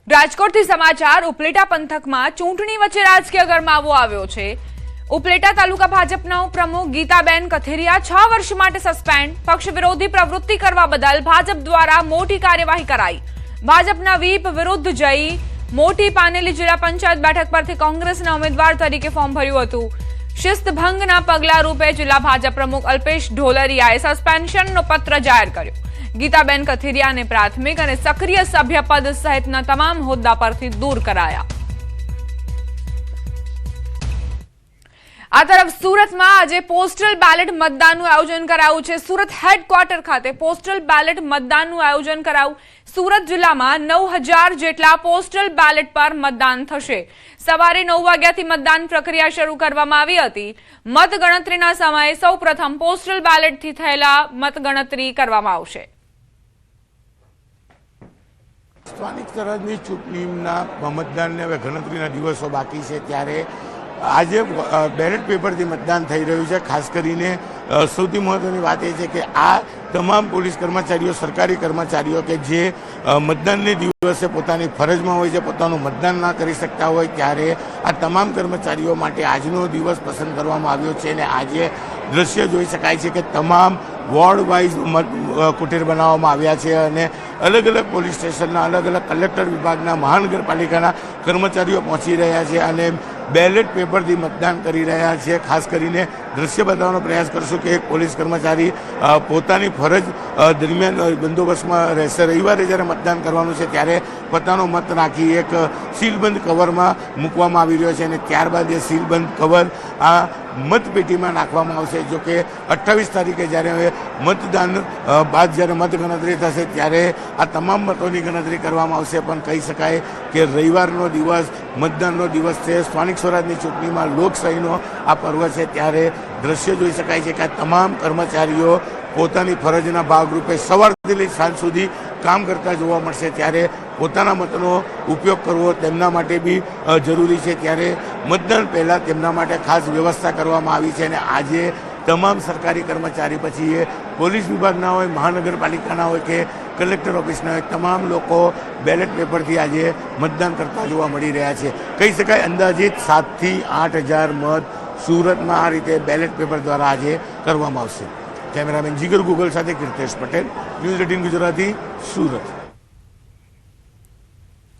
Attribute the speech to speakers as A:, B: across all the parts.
A: રાજકોટથી સમાચાર ઉપલેટા પંથકમાં ચૂંટણી વચ્ચે રાજકીય ગરમાવો આવ્યો છે। ઉપલેટા તાલુકા ભાજપના પ્રમુખ ગીતાબેન કથિરિયા 6 વર્ષ માટે સસ્પેન્ડ। પક્ષ વિરોધી પ્રવૃત્તિ કરવા બદલ ભાજપ દ્વારા મોટી કાર્યવાહી કરાઈ। ભાજપના વીપ વિરુદ્ધ જઈ મોટી પાનેલી જિલ્લા પંચાયત બેઠક પરથી કોંગ્રેસના ઉમેદવાર તરીકે ફોર્મ ભર્યું હતું। શિસ્ત ભંગના પગલા રૂપે જિલ્લા ભાજપ પ્રમુખ અલ્પેશ ઢોલરિયાએ સસ્પેન્શનનો પત્ર જાહેર કર્યો। ગીતાબેન કથિરિયાને પ્રાથમિક અને સક્રિય સભ્યપદ સહિતના તમામ હોદ્દા પરથી દૂર કરાયા। આ તરફ સુરતમાં આજે પોસ્ટલ બેલેટ મતદાનનું આયોજન કરાયું છે। સુરત હેડક્વાર્ટર ખાતે પોસ્ટલ બેલેટ મતદાનનું આયોજન કરાયું। સુરત જિલ્લામાં 9000 જેટલા પોસ્ટલ બેલેટ પર મતદાન થશે। સવારે 9 વાગ્યાથી મતદાન પ્રક્રિયા શરૂ કરવામાં આવી હતી। મતગણતરીના સમયે સૌપ્રથમ પોસ્ટલ બેલેટથી થયેલા મતગણતરી કરવામાં આવશે।
B: સ્થાનિક સ્વરાજની ચૂંટણીના મતદાનને હવે ગણતરીના દિવસો બાકી છે ત્યારે આજે બેલેટ પેપરથી મતદાન થઈ રહ્યું છે। ખાસ કરીને સૌથી મહત્વની વાત એ છે કે આ તમામ પોલીસ કર્મચારીઓ, સરકારી કર્મચારીઓ કે જે મતદાનને દિવસે પોતાની ફરજમાં હોય છે, પોતાનું મતદાન ના કરી શકતા હોય ત્યારે આ તમામ કર્મચારીઓ માટે આજનો દિવસ પસંદ કરવામાં આવ્યો છે અને આજે દ્રશ્ય જોઈ શકાય છે કે તમામ વોર્ડ વાઇઝ કુટીર બનાવવામાં આવ્યા છે અને અલગ અલગ પોલીસ સ્ટેશનના, અલગ અલગ કલેક્ટર વિભાગના, મહાનગરપાલિકાના કર્મચારીઓ પહોંચી રહ્યા છે અને બેલેટ પેપરથી મતદાન કરી રહ્યા છે। ખાસ કરીને દ્રશ્ય બતાવવાનો પ્રયાસ કરશું કે એક પોલીસ કર્મચારી પોતાની ફરજ દરમિયાન બંદોબસ્તમાં રહેશે। રવિવારે જ્યારે મતદાન કરવાનું છે ત્યારે પોતાનો મત નાખી એક સીલબંધ કવરમાં મૂકવામાં આવી રહ્યો છે અને ત્યારબાદ એ સીલબંધ કવર આ મતપેટીમાં નાખવામાં આવશે। જો કે 28 તારીખે જ્યારે મતદાન બાદ જ્યારે મતગણતરી થશે ત્યારે આ તમામ મતોની ગણતરી કરવામાં આવશે। પણ કહી શકાય કે રવિવારનો દિવસ મતદાનનો દિવસ છે। સ્થાનિક સ્વરાજની ચૂંટણીમાં લોકશાહીનો આ પર્વ છે ત્યારે દ્રશ્ય જોઈ શકાય છે કે આ તમામ કર્મચારીઓ પોતાની ફરજના ભાગરૂપે સવારથી લઈ સાંજ સુધી કામ કરતા જોવા મળશે ત્યારે પોતાના મતનો ઉપયોગ કરવો તેમના માટે બી જરૂરી છે। ત્યારે મતદાન પહેલાં તેમના માટે ખાસ વ્યવસ્થા કરવામાં આવી છે અને આજે તમામ સરકારી કર્મચારી પછી એ પોલીસ વિભાગના હોય, મહાનગરપાલિકાના હોય કે કલેક્ટર ઓફિસના હોય, તમામ લોકો બેલેટ પેપરથી આજે મતદાન કરતા જોવા મળી રહ્યા છે। કહી શકાય અંદાજિત 7 થી 8000 મત સુરતમાં આ રીતે બેલેટ પેપર દ્વારા આજે કરવામાં આવશે। કેમેરામેન જીગર ગુગલ સાથે કીર્તેશ પટેલ, ન્યૂઝ 18 ગુજરાતી, સુરત।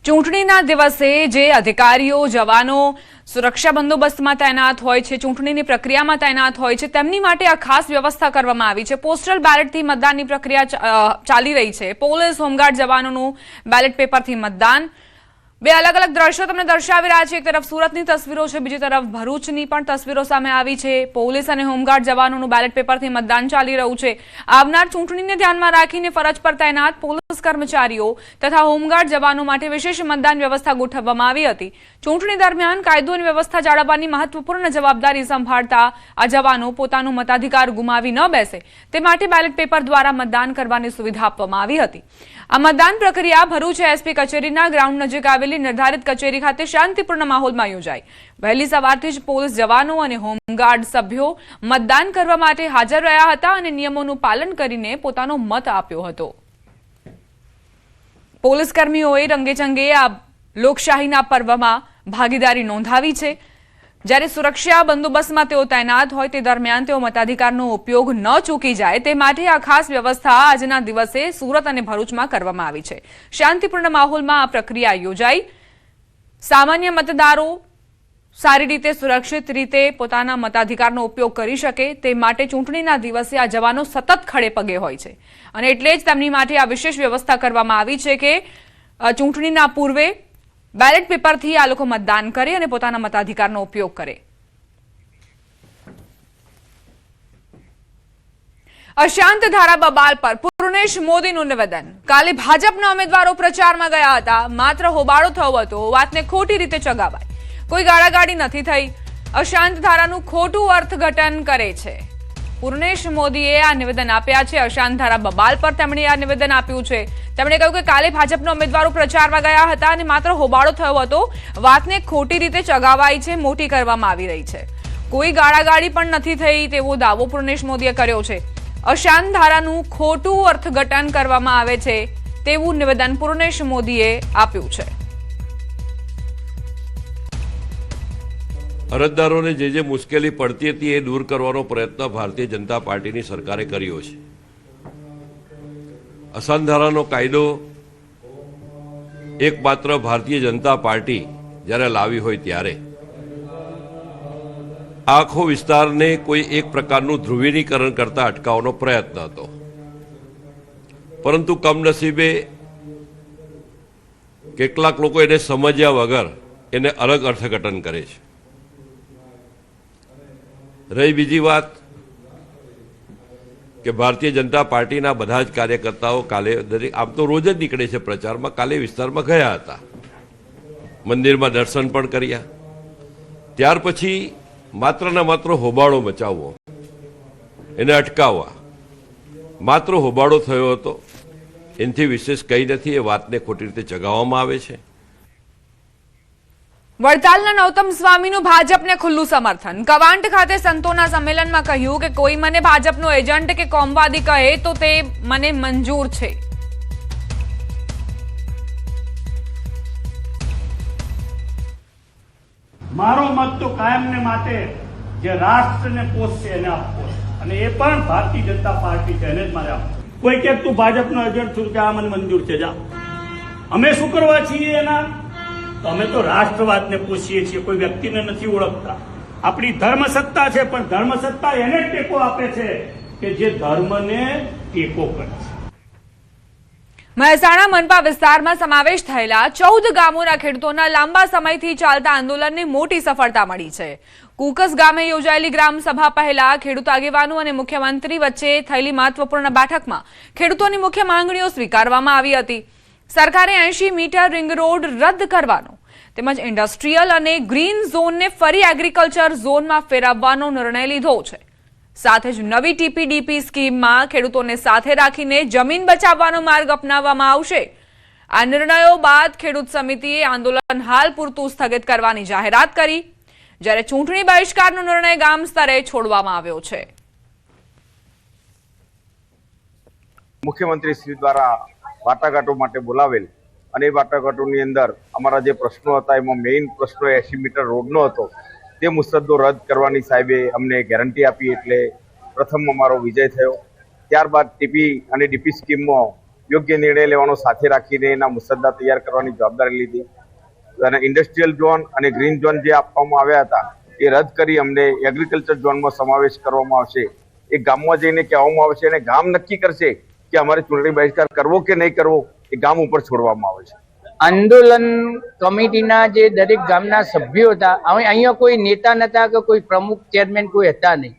A: ચૂંટણીના દિવસે જે અધિકારીઓ, જવાનો સુરક્ષા બંદોબસ્તમાં તૈનાત હોય છે, ચૂંટણીની પ્રક્રિયામાં તૈનાત હોય છે, તેમની માટે આ ખાસ વ્યવસ્થા કરવામાં આવી છે। પોસ્ટલ બેલેટથી મતદાનની પ્રક્રિયા ચાલી રહી છે। પોલીસ, હોમગાર્ડ જવાનોનું બેલેટ પેપરથી મતદાન। બે અલગ અલગ દ્રશ્યો તમને દર્શાવી રહ્યા છે। એક તરફ સુરતની તસવીરો છે, બીજી તરફ ભરૂચની પણ તસવીરો સામે આવી છે। પોલીસ અને હોમગાર્ડ જવાનોનું બેલેટ પેપરથી મતદાન ચાલી રહ્યું છે। આવનાર ચૂંટણીને ધ્યાનમાં રાખીને ફરજ પર તૈનાત પોલીસ કર્મચારીઓ તથા હોમગાર્ડ જવાનો માટે વિશેષ મતદાન વ્યવસ્થા ગોઠવવામાં આવી હતી। ચૂંટણી દરમિયાન કાયદો અને વ્યવસ્થા જાળવવાની મહત્વપૂર્ણ જવાબદારી સંભાળતા આ જવાનો પોતાનો મતાધિકાર ગુમાવી ન બેસે તે માટે બેલેટ પેપર દ્વારા મતદાન કરવાની સુવિધા આપવામાં આવી હતી। આ મતદાન પ્રક્રિયા ભરૂચ એસપી કચેરીના ગ્રાઉન્ડ નજીક આવેલી નિર્ધારિત કચેરી ખાતે શાંતિપૂર્ણ માહોલમાં યોજાઈ। વહેલી સવારથી જ પોલીસ જવાનો અને હોમગાર્ડ સભ્યો મતદાન કરવા માટે હાજર રહ્યા હતા અને નિયમોનું પાલન કરીને પોતાનો મત આપ્યો હતો। પોલીસ કર્મીઓએ રંગેચંગે આ લોકશાહીના પર્વમાં ભાગીદારી નોંધાવી છે। જ્યારે સુરક્ષા બંદોબસ્તમાં તેઓ તૈનાત હોય તે દરમિયાન તેઓ મતાધિકારનો ઉપયોગ ન ચૂકી જાય તે માટે આ ખાસ વ્યવસ્થા આજના દિવસે સુરત અને ભરૂચમાં કરવામાં આવી છે। શાંતિપૂર્ણ માહોલમાં આ પ્રક્રિયા યોજાઈ। સામાન્ય મતદારો સારી રીતે, સુરક્ષિત રીતે પોતાના મતાધિકારનો ઉપયોગ કરી શકે તે માટે ચૂંટણીના દિવસે આ જવાનો સતત ખડે પગે હોય છે અને એટલે જ તેમની માટે આ વિશેષ વ્યવસ્થા કરવામાં આવી છે કે ચૂંટણીના પૂર્વે બેલેટ પેપરથી આ લોકો મતદાન કરે અને પોતાના મતાધિકારનો ઉપયોગ કરે। અશાંત ધારા બબાલ પર પૂર્ણેશ મોદીનું નિવેદન। કાલે ભાજપના ઉમેદવારો પ્રચારમાં ગયા હતા, માત્ર હોબાળો થયો હતો, વાતને ખોટી રીતે ચગાવાઈ। કોઈ ગાળાગાળી નથી થઈ। અશાંત ધારાનું ખોટું અર્થઘટન કરે છે। પૂર્ણેશ મોદીએ આ નિવેદન આપ્યા છે। અશાંત ધારા બબાલ પર તેમણે આ નિવેદન આપ્યું છે। તેમણે કહ્યું કે કાલે ભાજપના ઉમેદવારો પ્રચારમાં ગયા હતા અને માત્ર હોબાળો થયો હતો, વાતને ખોટી રીતે ચગાવાઈ છે, મોટી કરવામાં આવી રહી છે। કોઈ ગાળાગાળી પણ નથી થઈ તેવો દાવો પૂર્ણેશ મોદીએ કર્યો છે। અશાંત ધારાનું ખોટું અર્થઘટન કરવામાં આવે છે તેવું નિવેદન પૂર્ણેશ મોદીએ આપ્યું છે।
C: અરજદારોને જે મુશ્કેલી પડતી હતી એ દૂર કરવાનો પ્રયત્ન ભારતીય જનતા પાર્ટીની સરકારે કર્યો છે. અસાધારણનો કાયદો એકમાત્ર ભારતીય જનતા પાર્ટી જ્યારે લાવી હોય ત્યારે આખો વિસ્તારને કોઈ એક પ્રકારનું ધ્રુવીકરણ કરતા અટકાવવાનો પ્રયત્ન હતો. પરંતુ કમનસીબે કેટલાક લોકો એને સમજ્યા વગર એને અલગ અર્થઘટન કરે છે. રહી બીજી વાત કે ભારતીય જનતા પાર્ટીના બધા જ કાર્યકર્તાઓ કાલે આમ તો રોજ જ નીકળે છે પ્રચારમાં, કાલે વિસ્તારમાં ગયા હતા, મંદિરમાં દર્શન પણ કર્યા. ત્યાર પછી માત્ર ને માત્ર હોબાળો મચાવવો, એને અટકાવવા, માત્ર હોબાળો થયો હતો, એનાથી વિશેષ કંઈ નથી. એ વાતને ખોટી રીતે ચગાવવામાં આવે છે.
A: વડતાલના નૌતમ સ્વામીનું ભાજપને ખુલ્લું સમર્થન. કવાંટ ખાતે સંતોના સંમેલનમાં કહ્યું કે કોઈ મને ભાજપનો એજન્ટ કે કોમવાદી કહે તો તે મને મંજૂર છે.
D: મારો મત તો કાયમને માટે જે રાષ્ટ્રને પોષશે એને આપવો, અને એ પણ ભારતીય જનતા પાર્ટી છે એને જ મારે આપવો. કોઈ કે તું ભાજપનો એજન્ટ છું કે આ મને મંજૂર છે, જા. અમે શું કરવા છીએ એના? તો અમે તો રાષ્ટ્રવાદને પોષીએ છીએ, કોઈ વ્યક્તિને નથી ઓળખતા. આપણી ધર્મસત્તા છે, પણ ધર્મસત્તા એને જ ટેકો આપે છે કે જે ધર્મને ટેકો કરે છે.
A: મહેસાણા મનપા વિસ્તારમાં સમાવેશ થયેલા 14 ગામોના ખેડૂતોના લાંબા સમયથી ચાલતા આંદોલનને મોટી સફળતા મળી છે. કુકસ ગામે યોજાયેલી ગ્રામ સભા પહેલા ખેડૂત આગેવાનો અને મુખ્યમંત્રી વચ્ચે થયેલી મહત્વપૂર્ણ બેઠકમાં ખેડૂતોની મુખ્ય માંગણીઓ સ્વીકારવામાં આવી હતી. સરકારે 80 મીટર રિંગ રોડ રદ કરવાનો તેમજ ઇન્ડસ્ટ્રીયલ અને ગ્રીન ઝોનને ફરી એગ્રીકલ્ચર ઝોનમાં ફેરવવાનો નિર્ણય લીધો છે. સાથે જ નવી ટીપીડીપી સ્કીમમાં ખેડૂતોને સાથે રાખીને જમીન બચાવવાનો માર્ગ અપનાવવામાં આવશે. આ નિર્ણયો બાદ ખેડૂત સમિતિએ આંદોલન હાલ પૂરતું સ્થગિત કરવાની જાહેરાત કરી, જ્યારે ચૂંટણી બહિષ્કારનો નિર્ણય ગામ સ્તરે છોડવામાં આવ્યો છે.
E: મુખ્યમંત્રી શ્રી દ્વારા વાટાઘાટો માટે બોલાવેલ, અને એ વાટાઘાટોની અંદર અમારા જે પ્રશ્નો હતા એમાં મેઇન પ્રશ્નો 80 મીટર રોડનો હતો. તે મુસદ્દો રદ કરવાની સાહેબે અમને ગેરંટી આપી, એટલે પ્રથમ અમારો વિજય થયો. ત્યારબાદ ટીપી અને ડીપી સ્કીમમાં યોગ્ય નિર્ણય લેવાનો સાથે રાખીને એના મુસદ્દા તૈયાર કરવાની જવાબદારી લીધી. અને ઇન્ડસ્ટ્રીયલ ઝોન અને ગ્રીન ઝોન જે આપવામાં આવ્યા હતા એ રદ કરી અમને એગ્રીકલ્ચર ઝોનમાં સમાવેશ કરવામાં આવશે. એ ગામમાં જઈને કહેવામાં આવશે અને ગામ નક્કી કરશે કે અમારે ચૂંટણી બહિષ્કાર કરવો કે નહીં કરવો, એ ગામ ઉપર છોડવામાં આવે છે.
F: આંદોલન કમિટીના જે દરેક ગામના સભ્યો હતા, અહીંયા કોઈ નેતા નતા કે કોઈ પ્રમુખ ચેરમેન કોઈ હતા નહીં.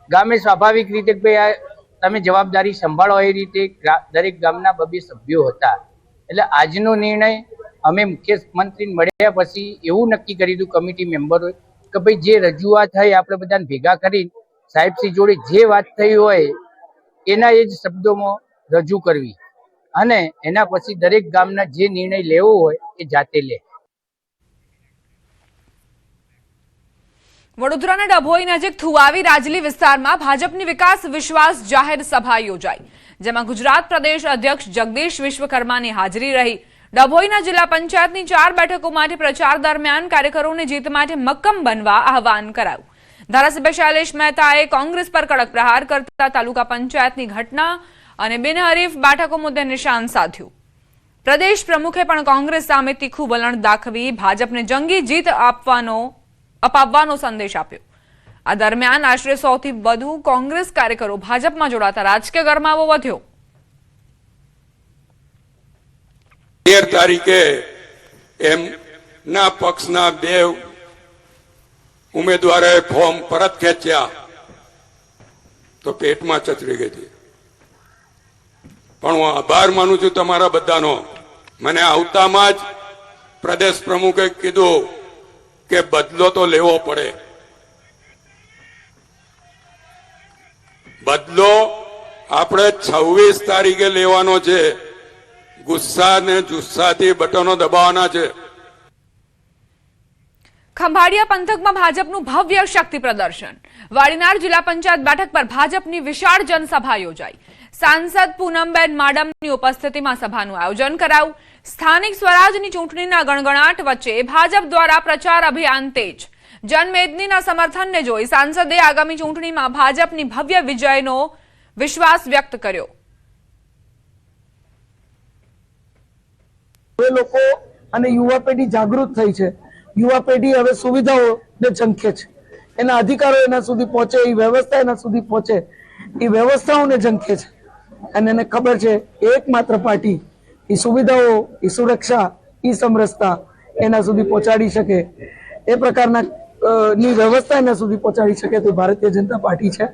F: ગામે સ્વાભાવિક રીતે ભાઈ તમે જવાબદારી સંભાળો એ રીતે દરેક ગામના 2 સભ્યો હતા. એટલે આજનો નિર્ણય અમે મુખ્યમંત્રીને મળ્યા પછી એવું નક્કી કરી દીધું કમિટી મેમ્બરોએ કે ભાઈ જે રજૂઆત થાય આપણે બધાને ભેગા કરી સાહેબશ્રી જોડે જે વાત થઈ હોય એના એ જ શબ્દોમાં રજૂ કરવી, અને એના પછી દરેક ગામના જે નિર્ણય લેવો હોય એ જાતે લે.
A: વડોદરાના ડભોઈ નજીક થુવાવી રાજલી વિસ્તારમાં ભાજપની વિકાસ વિશ્વાસ જાહેર સભા યોજાઈ, જેમાં ગુજરાત પ્રદેશ અધ્યક્ષ જગદીશ વિશ્વકર્માની હાજરી રહી. ડભોઈના જિલ્લા પંચાયતની 4 બેઠકો માટે પ્રચાર દરમિયાન કાર્યકરોને જીત માટે મક્કમ બનવા આહવાન કરાયું. ધારાસભ્ય શૈલેષ મહેતાએ કોંગ્રેસ પર કડક પ્રહાર કરતા તાલુકા પંચાયતની ઘટના અને બિનહરીફ બેઠકો મુદ્દે નિશાન સાધ્યું. પ્રદેશ પ્રમુખે પણ કોંગ્રેસ સામે તીખું વલણ દાખવી ભાજપને જંગી જીત અપાવવાનો સંદેશ આપ્યો. આ દરમિયાન આશરે 100 થી વધુ કોંગ્રેસ કાર્યકરો ભાજપમાં જોડાતા રાજકીય ગરમાવો વધ્યો.
G: 13 તારીખે એમના પક્ષના 2 ઉમેદવારોએ ફોર્મ પરત ખેંચ્યા તો પેટમાં ચચરી ગઈ હતી. પણ હું આભાર માનું છું તમારા બધાનો. મને આવતામાં જ પ્રદેશ પ્રમુખે કીધું કે બદલો તો લેવો પડે. બદલો આપણે 26 તારીખે લેવાનો છે. ગુસ્સા ને જુસ્સાથી બટનો દબાવવાના છે.
A: ખંભાળિયા પંથકમાં ભાજપનું ભવ્ય શક્તિ પ્રદર્શન. વાડીનાર જિલ્લા પંચાયત બેઠક પર ભાજપની વિશાળ જનસભા યોજાઈ. સાંસદ પૂનમબેન માડમની ઉપસ્થિતિમાં સભાનું આયોજન કરાયું. સ્થાનિક સ્વરાજની ચૂંટણીના ગણગણાટ વચ્ચે ભાજપ દ્વારા પ્રચાર અભિયાન તેજ. જનમેદનીના સમર્થનને જોઈ સાંસદે આગામી ચૂંટણીમાં ભાજપની ભવ્ય વિજયનો વિશ્વાસ વ્યક્ત કર્યો.
H: હવે લોકો અને યુવા પેઢી જાગૃત થઈ છે. યુવા પેઢી હવે સુવિધાઓને ઝંખે છે, એના અધિકારો એના સુધી પહોંચે, એ વ્યવસ્થા એના સુધી પહોંચે, એ વ્યવસ્થાઓને ઝંખે છે. અને એને ખબર છે એકમાત્ર પાર્ટી એ સુવિધાઓ, એ સુરક્ષા, એ સમરસતા એના સુધી પહોંચાડી શકે, એ પ્રકારના ની વ્યવસ્થા એના સુધી પહોંચાડી શકે તો ભારતીય જનતા પાર્ટી છે.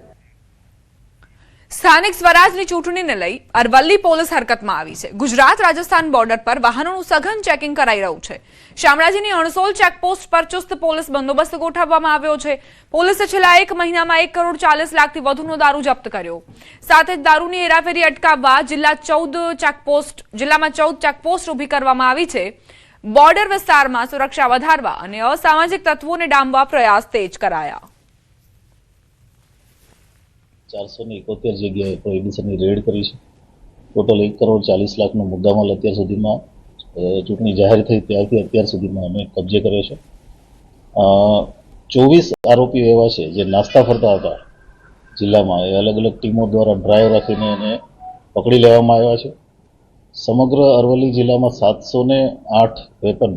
A: સ્થાનિક સ્વરાજની ચૂંટણીને લઈ અરવલ્લી પોલીસ હરકતમાં આવી છે. ગુજરાત રાજસ્થાન બોર્ડર પર વાહનોનું સઘન ચેકિંગ કરાઈ રહ્યું છે. શામળાજીની અણસોલ ચેકપોસ્ટ પર ચુસ્ત પોલીસ બંદોબસ્ત ગોઠવવામાં આવ્યો છે. પોલીસે છેલ્લા 1 મહિનામાં 1,40,00,000થી વધુનો દારૂ જપ્ત કર્યો. સાથે જ દારૂની હેરાફેરી અટકાવવા જિલ્લામાં 14 ચેકપોસ્ટ ઊભી કરવામાં આવી છે. બોર્ડર વિસ્તારમાં સુરક્ષા વધારવા અને અસામાજિક તત્વોને ડામવા પ્રયાસ તેજ કરાયા.
I: 471 જગ્યાએ પ્રોહિબિશનની રેડ કરી છે. ટોટલ 1,40,00,000નો મુદ્દામાલ અત્યાર સુધીમાં ચૂંટણી જાહેર થઈ ત્યારથી અત્યાર સુધીમાં અમે કબજે કર્યો છે. 24 આરોપીઓ એવા છે જે નાસ્તા ફરતા હતા જિલ્લામાં, એ અલગ અલગ ટીમો દ્વારા ડ્રાઈવ રાખીને એને પકડી લેવામાં આવ્યા છે. સમગ્ર અરવલ્લી જિલ્લામાં 708 વેપન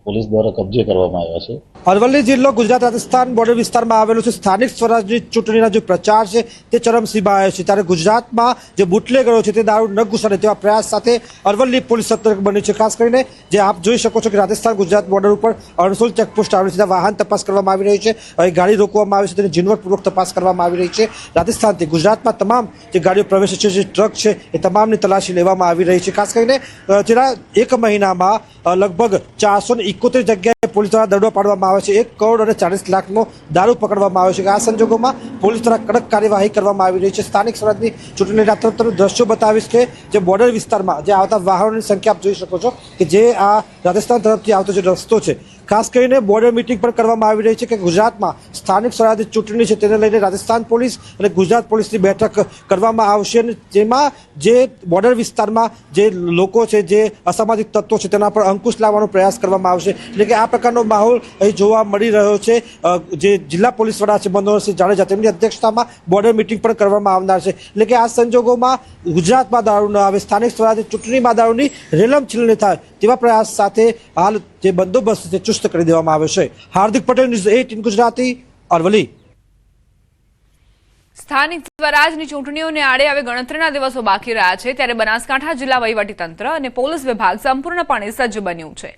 I: પોલીસ દ્વારા કબજે કરવામાં આવ્યા છે.
J: અરવલ્લી જિલ્લો ગુજરાત રાજસ્થાન બોર્ડર વિસ્તારમાં આવેલો છે. સ્થાનિક સ્વરાજની ચૂંટણીના જે પ્રચાર છે તે ચરમસીમા આવ્યો છે, ત્યારે ગુજરાતમાં જે બુટલેગરો છે તે દારૂ ન ઘૂસાડે તેવા પ્રયાસ સાથે અરવલ્લી પોલીસ સતર્ક બની છે. ખાસ કરીને જે આપ જોઈ શકો છો કે રાજસ્થાન ગુજરાત બોર્ડર ઉપર અણસોલ ચેકપોસ્ટ આવેલી છે, ત્યાં વાહન તપાસ કરવામાં આવી રહી છે. અહીં ગાડી રોકવામાં આવી છે, તેની ઝીણવટપૂર્વક તપાસ કરવામાં આવી રહી છે. રાજસ્થાનથી ગુજરાતમાં તમામ જે ગાડીઓ પ્રવેશે છે, જે ટ્રક છે, એ તમામની તલાશી લેવામાં આવી રહી છે. ખાસ કરીને છેલ્લા 1 મહિનામાં લગભગ 471 જગ્યાએ પોલીસ દ્વારા દરોડો પાડવામાં આવે છે. 1,40,00,000નો દારૂ પકડવામાં આવ્યો છે. આ સંજોગોમાં પોલીસ દ્વારા કડક કાર્યવાહી કરવામાં આવી રહી છે. સ્થાનિક સ્વરાજની ચૂંટણીના તરફ દ્રશ્યો બતાવીશ કે જે બોર્ડર વિસ્તારમાં જે આવતા વાહનોની સંખ્યા આપ જોઈ શકો છો કે જે આ રાજસ્થાન તરફથી આવતો જે રસ્તો છે, ખાસ કરીને બોર્ડર મીટિંગ પણ કરવામાં આવી રહી છે કે ગુજરાતમાં સ્થાનિક સ્વરાજની ચૂંટણી છે તેને લઈને રાજસ્થાન પોલીસ અને ગુજરાત પોલીસની બેઠક કરવામાં આવશે, અને જેમાં જે બોર્ડર વિસ્તારમાં જે લોકો છે, જે અસામાજિક તત્વો છે, તેના પર અંકુશ લાવવાનો પ્રયાસ કરવામાં આવશે. એટલે કે આ પ્રકારનો માહોલ અહીં જોવા મળી રહ્યો છે. જે જિલ્લા પોલીસ વડા છે મનોહરસિંહ જાડેજા, તેમની અધ્યક્ષતામાં બોર્ડર મીટિંગ પણ કરવામાં આવનાર છે. એટલે કે આ સંજોગોમાં ગુજરાતમાં દારૂ ન આવે, સ્થાનિક સ્વરાજની ચૂંટણીમાં દારૂની રેલમછેલ થાય તેવા પ્રયાસ સાથે હાલ જે બંદોબસ્ત છે ચુસ્ત કરી દેવામાં આવ્યો છે. હાર્દિક પટેલ, ન્યૂઝ 18 ગુજરાતી, અરવલ્લી.
A: સ્થાનિક સ્વરાજની ચૂંટણીઓને આડે હવે ગણતરીના દિવસો બાકી રહ્યા છે, ત્યારે બનાસકાંઠા જિલ્લા વહીવટીતંત્ર અને પોલીસ વિભાગ સંપૂર્ણપણે સજ્જ બન્યું છે.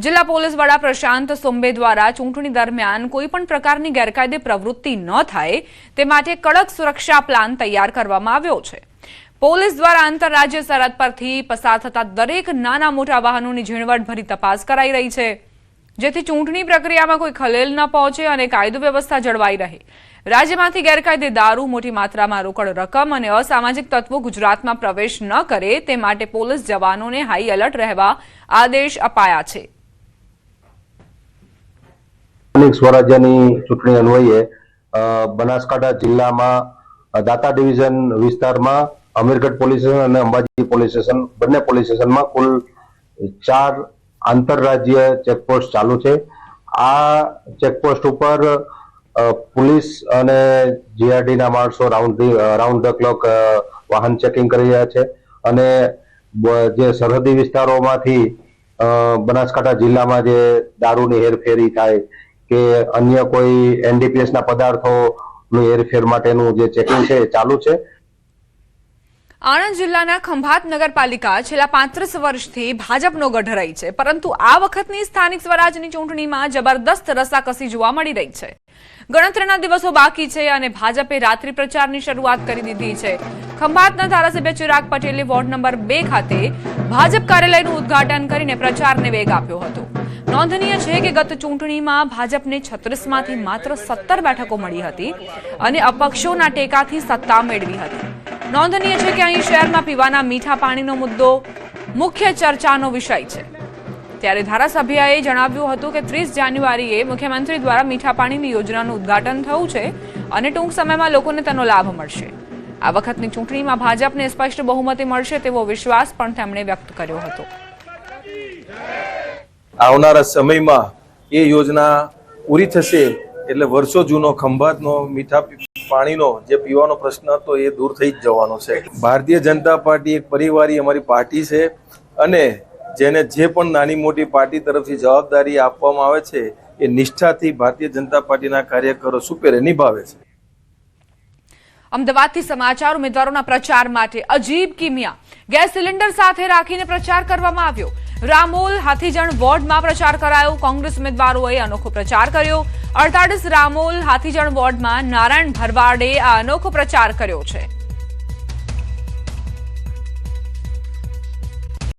A: જિલ્લા પોલીસ વડા પ્રશાંત સુંબે દ્વારા ચૂંટણી દરમિયાન કોઈપણ પ્રકારની ગેરકાયદે પ્રવૃત્તિ ન થાય તે માટે કડક સુરક્ષા પ્લાન તૈયાર કરવામાં આવ્યો છે. પોલીસ દ્વારા આંતરરાજ્ય સરહદ પરથી પસાર થતા દરેક નાના મોટા વાહનોની ઝીણવટભરી તપાસ કરાઈ રહી છે, જેથી ચૂંટણી પ્રક્રિયામાં કોઈ ખલેલ ન પહોંચે અને કાયદો વ્યવસ્થા જળવાઈ રહે. રાજ્યમાંથી ગેરકાયદે દારૂ, મોટી માત્રામાં રોકડ રકમ અને અસામાજિક તત્વો ગુજરાતમાં પ્રવેશ ન કરે તે માટે પોલીસ જવાનોને હાઈ એલર્ટ રહેવા આદેશ અપાયા છે.
K: સ્થાનિક સ્વરાજ્યની ચૂંટણી અન્વયે બનાસકાંઠા જિલ્લામાં દાતા ડિવિઝન વિસ્તારમાં અમીરગઢ પોલીસ સ્ટેશન અને અંબાજી પોલીસ સ્ટેશન, બંને પોલીસ સ્ટેશનમાં કુલ 4 આંતરરાજ્ય ચેકપોસ્ટ ચાલુ છે. આ ચેકપોસ્ટ ઉપર પોલીસ અને જીઆરડીના માણસો રાઉન્ડ ધ ક્લોક વાહન ચેકિંગ કરી રહ્યા છે, અને જે સરહદી વિસ્તારોમાંથી બનાસકાંઠા જિલ્લામાં જે દારૂની હેરફેરી થાય કે અન્ય કોઈ એનડીપીએસના પદાર્થોની હેરફેર માટેનું જે ચેકિંગ છે એ ચાલુ છે.
A: આણંદ જિલ્લાના ખંભાત નગરપાલિકા છેલ્લા 35 વર્ષથી ભાજપનો ગઢ રહી છે, પરંતુ આ વખતની સ્થાનિક સ્વરાજની ચૂંટણીમાં જબરદસ્ત રસાકસી જોવા મળી રહી છે. ગણતરીના દિવસો બાકી છે અને ભાજપે રાત્રિ પ્રચારની શરૂઆત કરી દીધી છે. ખંભાતના ધારાસભ્ય ચિરાગ પટેલે વોર્ડ નંબર 2 ખાતે ભાજપ કાર્યાલયનું ઉદ્ઘાટન કરીને પ્રચારને વેગ આપ્યો હતો. નોંધનીય છે કે ગત ચૂંટણીમાં ભાજપને 36માંથી માત્ર 17 બેઠકો મળી હતી અને અપક્ષોના ટેકાથી સત્તા મેળવી હતી. નોંધનીય છે કે અહીં શહેરમાં પીવાના મીઠા પાણીનો મુદ્દો મુખ્ય ચર્ચાનો વિષય છે. ત્યારે ધારાસભ્યએ જણાવ્યું હતું કે 30 જાન્યુઆરીએ મુખ્યમંત્રી દ્વારા મીઠા પાણીની યોજનાનું ઉદ્ઘાટન થયું છે અને ટૂંક સમયમાં લોકોને તેનો લાભ મળશે. આ વખતની ચૂંટણીમાં ભાજપને સ્પષ્ટ બહુમતી મળશે તેવો વિશ્વાસ પણ તેમણે વ્યક્ત કર્યો હતો.
L: આવનારા સમયમાં એ યોજના પૂરી થશે એટલે વર્ષો જૂનો ખંભાતનો મીઠા પાણીનો જે પીવાનો પ્રશ્ન હતો એ દૂર થઈ જ જવાનો છે. ભારતીય જનતા પાર્ટી એક પરિવારી અમારી પાર્ટી છે અને જેને જે પણ નાની મોટી પાર્ટી તરફથી જવાબદારી આપવામાં આવે છે એ નિષ્ઠાથી ભારતીય જનતા પાર્ટીના કાર્યકરો સુપેરે નિભાવે છે.
A: અમદાવાદથી સમાચાર. ઉમેદવારોના પ્રચાર માટે અજીબ કિમિયા ગેસ સિલિન્ડર સાથે રાખીને પ્રચાર કરવામાં આવ્યો. રામોલ હાથીજણ વોર્ડમાં પ્રચાર કરાયો. કોંગ્રેસ ઉમેદવારોએ અનોખો પ્રચાર કર્યો. 48 રામોલ હાથીજણ વોર્ડમાં નારાયણ ભરવાડે આ અનોખો પ્રચાર કર્યો છે.